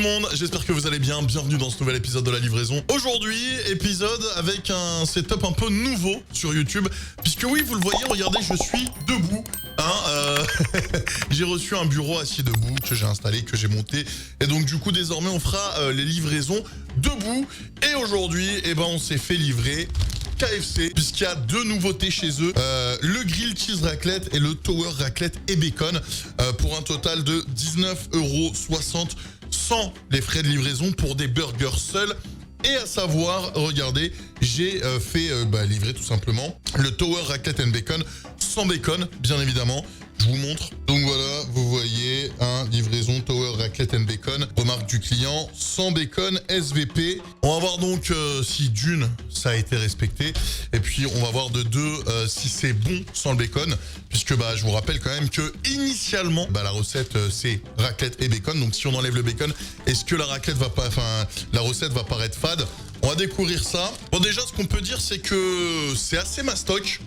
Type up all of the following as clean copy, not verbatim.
monde, j'espère que vous allez bien, bienvenue dans ce nouvel épisode de la livraison. Aujourd'hui, épisode avec un setup un peu nouveau sur YouTube, puisque oui, vous le voyez, regardez, je suis debout. J'ai reçu un bureau assis debout que j'ai installé, que j'ai monté, et donc du coup désormais on fera les livraisons debout. Et aujourd'hui, on s'est fait livrer KFC, puisqu'il y a deux nouveautés chez eux, le Grill Cheese Raclette et le Tower Raclette et Bacon, pour un total de 19,60 € sans les frais de livraison pour des burgers seuls. Et à savoir, regardez, j'ai fait livrer tout simplement le Tower Raclette and Bacon sans bacon, bien évidemment. Je vous montre. Donc voilà, vous voyez, livraison Tower Raclette and Bacon, remarque du client, sans bacon, SVP. On va voir donc si d'une, ça a été respecté. Et puis on va voir de deux, si c'est bon sans le bacon. Puisque je vous rappelle quand même que initialement, la recette c'est raclette et bacon. Donc si on enlève le bacon, est-ce que la recette va paraître fade? On va découvrir ça. Bon, déjà, ce qu'on peut dire, c'est que c'est assez mastoc.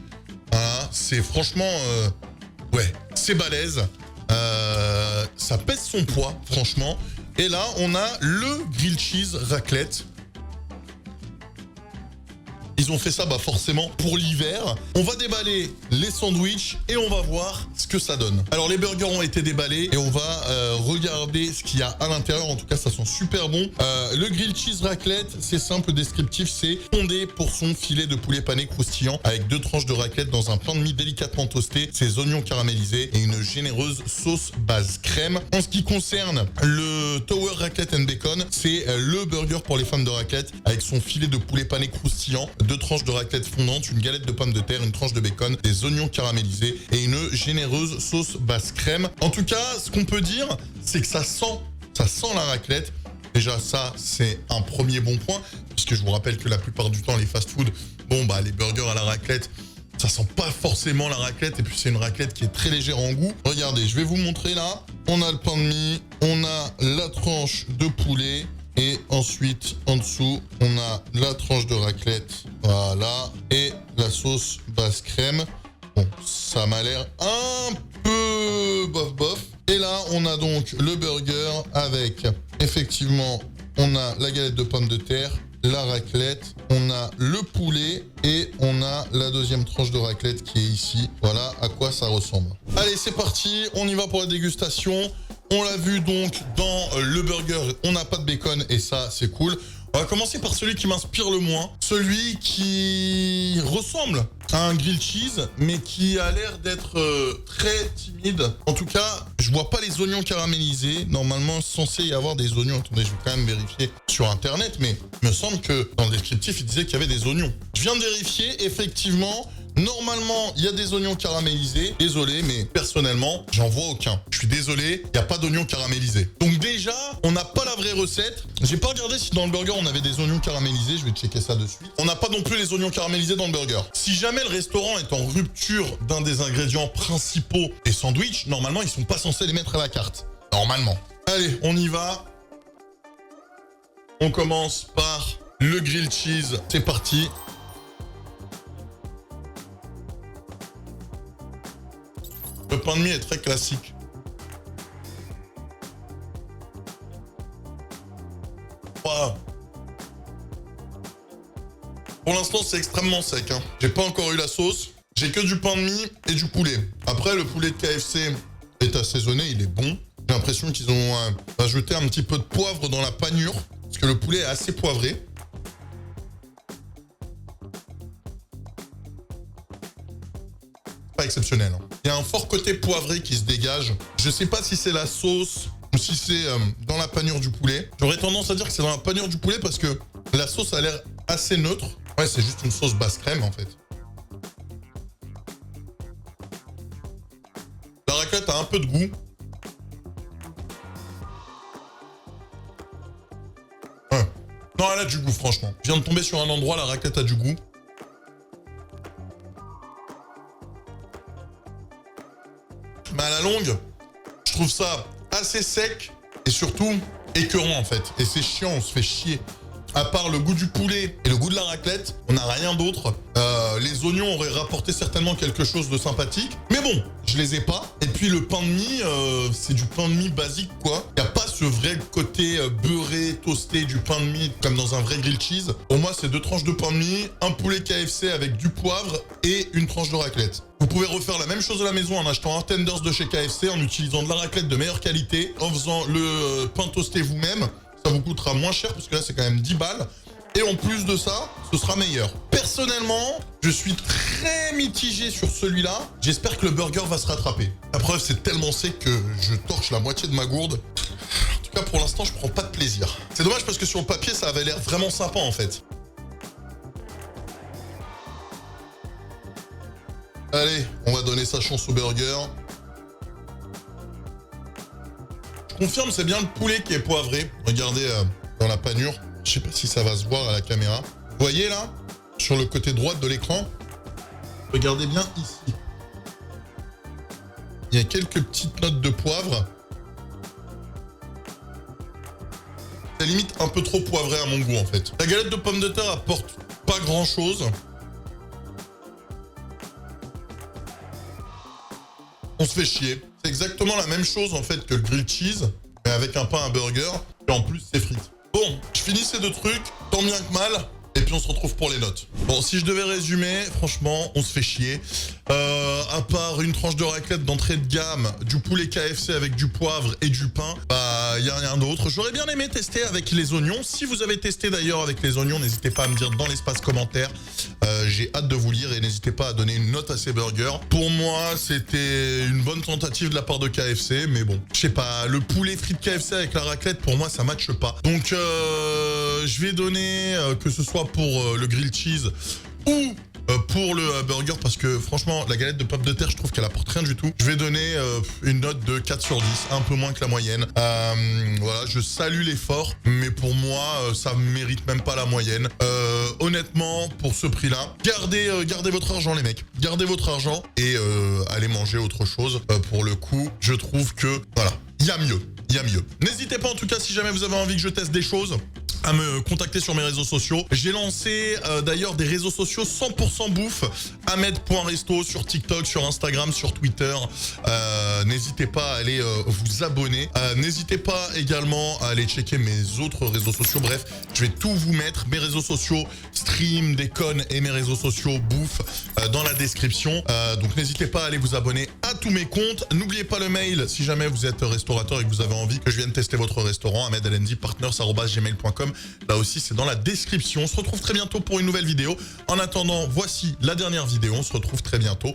C'est franchement... ouais, c'est balèze. Ça pèse son poids, franchement. Et là, on a le Grill Cheese Raclette. Ils ont fait ça forcément pour l'hiver. On va déballer les sandwichs et on va voir ce que ça donne. Alors les burgers ont été déballés et on va regarder ce qu'il y a à l'intérieur. En tout cas, ça sent super bon. Le Grill Cheese Raclette, c'est simple, descriptif, c'est fondé pour son filet de poulet pané croustillant avec 2 tranches de raclette dans un pain de mie délicatement toasté, ses oignons caramélisés et une généreuse sauce base crème. En ce qui concerne le Tower Raclette and Bacon, c'est le burger pour les fans de raclette avec son filet de poulet pané croustillant, 2 tranches de raclette fondante, une galette de pommes de terre, une tranche de bacon, des oignons caramélisés et une généreuse sauce basse crème. En tout cas, ce qu'on peut dire, c'est que ça sent la raclette. Déjà, ça, c'est un premier bon point, puisque je vous rappelle que la plupart du temps, les fast-food, les burgers à la raclette, ça sent pas forcément la raclette, et puis c'est une raclette qui est très légère en goût. Regardez, je vais vous montrer là. On a le pain de mie, on a la tranche de poulet, et ensuite, en dessous, on a la tranche de raclette, voilà, et la sauce basse crème. Bon, ça m'a l'air un peu bof. Et là, on a donc le burger avec, effectivement, on a la galette de pommes de terre, la raclette, on a le poulet et on a la deuxième tranche de raclette qui est ici. Voilà à quoi ça ressemble. Allez, c'est parti, on y va pour la dégustation. On l'a vu donc dans le burger, on n'a pas de bacon et ça, c'est cool. On va commencer par celui qui m'inspire le moins. Celui qui ressemble à un grilled cheese, mais qui a l'air d'être très timide. En tout cas, je vois pas les oignons caramélisés. Normalement, censé y avoir des oignons. Attendez, je vais quand même vérifier sur Internet, mais il me semble que dans le descriptif, il disait qu'il y avait des oignons. Je viens de vérifier, effectivement... Normalement, il y a des oignons caramélisés. Désolé, mais personnellement, j'en vois aucun. Je suis désolé, il n'y a pas d'oignons caramélisés. Donc déjà, on n'a pas la vraie recette. J'ai pas regardé si dans le burger, on avait des oignons caramélisés. Je vais checker ça de suite. On n'a pas non plus les oignons caramélisés dans le burger. Si jamais le restaurant est en rupture d'un des ingrédients principaux des sandwichs, normalement, ils sont pas censés les mettre à la carte. Normalement. Allez, on y va. On commence par le grilled cheese. C'est parti. Le pain de mie est très classique. Wow. Pour l'instant, c'est extrêmement sec. J'ai pas encore eu la sauce. J'ai que du pain de mie et du poulet. Après, le poulet de KFC est assaisonné, il est bon. J'ai l'impression qu'ils ont ajouté un petit peu de poivre dans la panure, parce que le poulet est assez poivré. Pas exceptionnel. Il y a un fort côté poivré qui se dégage. Je sais pas si c'est la sauce ou si c'est dans la panure du poulet. J'aurais tendance à dire que c'est dans la panure du poulet parce que la sauce a l'air assez neutre. Ouais, c'est juste une sauce basse crème en fait. La raclette a un peu de goût. Ouais. Non, elle a du goût franchement. Je viens de tomber sur un endroit, la raclette a du goût. Mais à la longue, je trouve ça assez sec et surtout écœurant en fait. Et c'est chiant, on se fait chier. à part le goût du poulet et le goût de la raclette, on n'a rien d'autre. Les oignons auraient rapporté certainement quelque chose de sympathique. Mais bon, je les ai pas. Et puis le pain de mie, c'est du pain de mie basique, quoi. Il n'y a pas ce vrai côté beurré, toasté du pain de mie, comme dans un vrai grilled cheese. Pour moi, c'est 2 tranches de pain de mie, un poulet KFC avec du poivre et une tranche de raclette. Vous pouvez refaire la même chose à la maison en achetant un tenders de chez KFC, en utilisant de la raclette de meilleure qualité, en faisant le pain toasté vous-même. Ça vous coûtera moins cher, parce que là, c'est quand même 10 balles. Et en plus de ça, ce sera meilleur. Personnellement, je suis très mitigé sur celui-là. J'espère que le burger va se rattraper. La preuve, c'est tellement sec que je torche la moitié de ma gourde. En tout cas, pour l'instant, je prends pas de plaisir. C'est dommage parce que sur le papier, ça avait l'air vraiment sympa, en fait. Allez, on va donner sa chance au burger. Je confirme, c'est bien le poulet qui est poivré. Regardez dans la panure. Je sais pas si ça va se voir à la caméra. Vous voyez là, sur le côté droit de l'écran, regardez bien ici. Il y a quelques petites notes de poivre. C'est limite un peu trop poivré à mon goût en fait. La galette de pommes de terre apporte pas grand chose. On se fait chier. C'est exactement la même chose en fait que le grilled cheese, mais avec un pain à burger, et en plus c'est frites. Bon, je finis ces 2 trucs, tant bien que mal, et puis on se retrouve pour les notes. Bon, si je devais résumer, franchement, on se fait chier. À part une tranche de raclette d'entrée de gamme, du poulet KFC avec du poivre et du pain, bah, y a rien d'autre. J'aurais bien aimé tester avec les oignons. Si vous avez testé d'ailleurs avec les oignons, n'hésitez pas à me dire dans l'espace commentaire. J'ai hâte de vous lire et n'hésitez pas à donner une note à ces burgers. Pour moi, c'était une bonne tentative de la part de KFC, mais bon, je sais pas, le poulet frites KFC avec la raclette, pour moi, ça matche pas. Donc, je vais donner, que ce soit pour le grilled cheese ou pour le burger, parce que franchement, la galette de pommes de terre, je trouve qu'elle apporte rien du tout. Je vais donner une note de 4 sur 10, un peu moins que la moyenne. Voilà, je salue l'effort, mais pour moi, ça mérite même pas la moyenne. Honnêtement, pour ce prix-là, gardez votre argent, les mecs. Gardez votre argent et allez manger autre chose. Pour le coup, je trouve que, voilà, il y a mieux. Il y a mieux. N'hésitez pas en tout cas, si jamais vous avez envie que je teste des choses, à me contacter sur mes réseaux sociaux. J'ai lancé d'ailleurs des réseaux sociaux 100% bouffe, ahmed.resto sur TikTok, sur Instagram, sur Twitter. N'hésitez pas à aller vous abonner. N'hésitez pas également à aller checker mes autres réseaux sociaux. Bref, je vais tout vous mettre, mes réseaux sociaux, stream, déconne et mes réseaux sociaux bouffe dans la description. Donc n'hésitez pas à aller vous abonner à tous mes comptes. N'oubliez pas le mail si jamais vous êtes restaurateur et que vous avez envie que je vienne tester votre restaurant, ahmedallendypartners@gmail.com. Là aussi, c'est dans la description. On se retrouve très bientôt pour une nouvelle vidéo. En attendant, voici la dernière vidéo. On se retrouve très bientôt